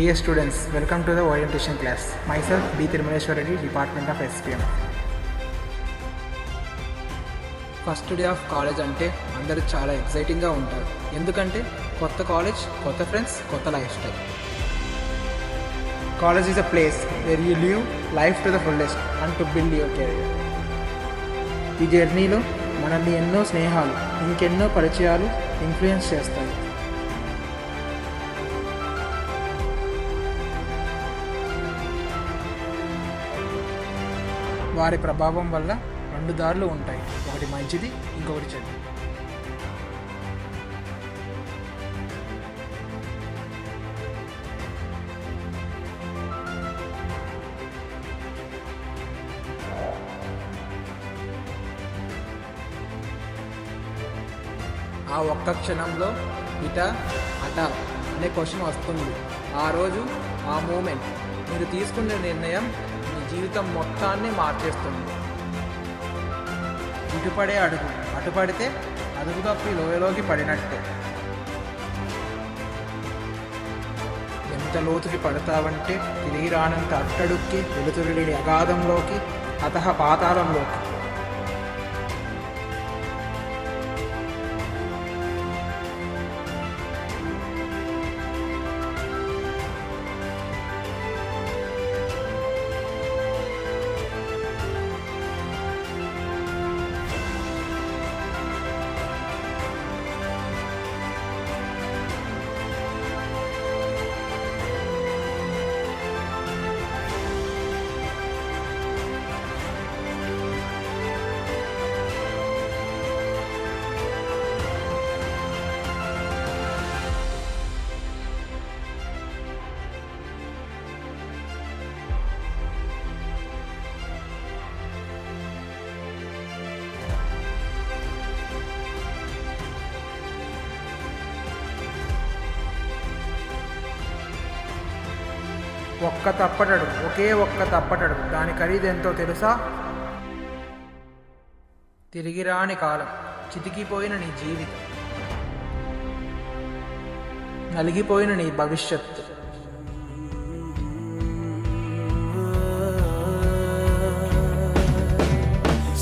Dear students, welcome to the orientation class. Myself B. Thirumaleshwar Reddy, Department of SPM. First day of college అంటే అందరూ చాలా ఎక్సైటింగ్గా ఉంటారు. ఎందుకంటే కొత్త కాలేజ్, కొత్త ఫ్రెండ్స్, కొత్త life style. College is a place where you live life to the fullest and to build your career. ఈ జర్నీలో మనల్ని ఎన్నో స్నేహాలు, ఇంకెన్నో పరిచయాలు ఇన్ఫ్లుయెన్స్ చేస్తాయి. వారి ప్రభావం వల్ల రెండు దారులు ఉంటాయి, ఒకటి మంచిది, ఇంకొకటి చెడు. ఆ ఒక్క క్షణంలో ఇట అట అనే క్వశ్చన్ వస్తుంది. ఆ రోజు, ఆ మూమెంట్, మీరు తీసుకునే నిర్ణయం మీ జీవితం మొత్తాన్ని మార్చేస్తుంది. ఇటుపడే అడుగు, అటుపడితే అదుపు తప్పి లోయలోకి పడినట్టే. ఎంత లోతుకి పడతావంటే తిరిగి రానంత అట్టడుక్కి, వెలుతురులేని అగాధంలోకి, అతహ పాతాళంలోకి. ఒక్క తప్పటడుగు, ఒకే ఒక్క తప్పటడుగు, దాని ఖరీదెంతో తెలుసా? తిరిగి రాని కాలం, చితికిపోయిన నీ జీవితం, నలిగిపోయిన నీ భవిష్యత్తు.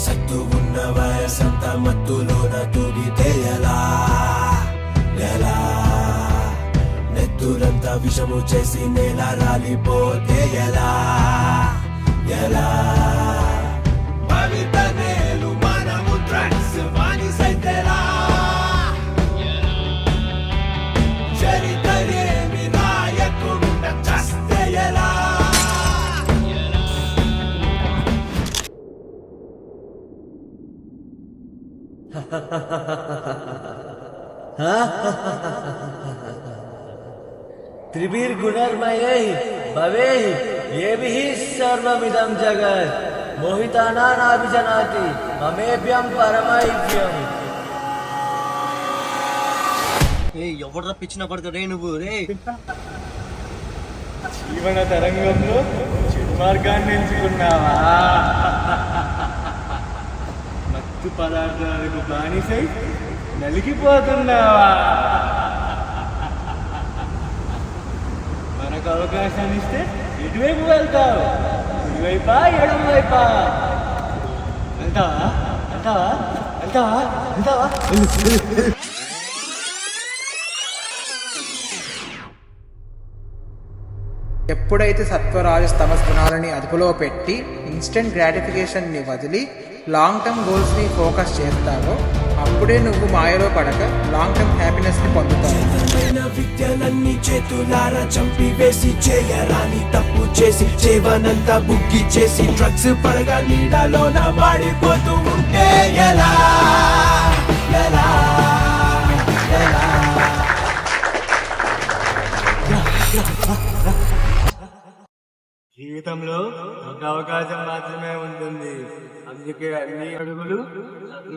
సత్తు ఉన్న వయసంత మత్తులోన తూగితే ఎలా ఎలా, నెత్తురంతా విషము చేసి నేల రాలిపోతే ఎలా ఎలా, భవితనేలు మనము డ్రగ్స్ మానిసైతేలా, చరిత్రేమి రాయకుండా చస్తే ఎలా. त्रिभिर्गुणर्मयै भवेः येभिः सर्वमिदं जगत् मोहिताना नाभिजनाति ममेभ्यं परमैभ्यम्. ఎవడు రప్పించిన పడతాడే నువ్వు రే? జీవన తరంగంలో చెడు మార్గాన్ని ఎంచుకున్నావా? మత్తు పదార్థాలకు బానిసై నలిగిపోతున్నావా? మనకు అవకాశం ఇస్తే ఎటువైపు వెళ్తావు? ఇటువైపా, ఎడమ వైపా? వెళ్తావా వెళ్తావా వెళ్తావా వెళ్తావా? ఎప్పుడైతే సత్వరాజ తమస్ గుణాలని అదుపులో పెట్టి ఇన్స్టెంట్ గ్రాటిఫికేషన్ని వదిలి లాంగ్ టర్మ్ గోల్స్ని ఫోకస్ చేస్తావో అప్పుడే నువ్వు మాయలో పడక లాంగ్ టర్మ్ హ్యాపీనెస్ని పొందుతావు. విద్యలన్నీ చేతులార చంపి వేసి చేయరాని తప్పు చేసి చేవనంతా బుగ్గి చేసి డ్రగ్స్ పడగా నీడలోన వాడిపోతూ ఉంటే ఎలా ఎలా ఎలా. జీవితంలో ఒక అవకాశం మాత్రమే ఉంటుంది, అందుకే అన్ని అడుగులు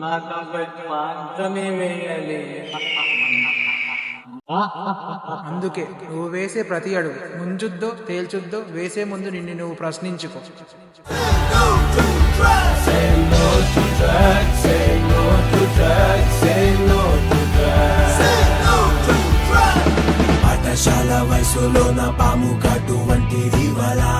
మాత్రమే వేయాలి. అందుకే నువ్వు వేసే ప్రతి అడుగు ముంచుద్దో తేల్చుద్దో వేసే ముందు నిన్ను నువ్వు ప్రశ్నించుకో. పాఠశాల వయసులో నా పాము కాటు వంటిది వలా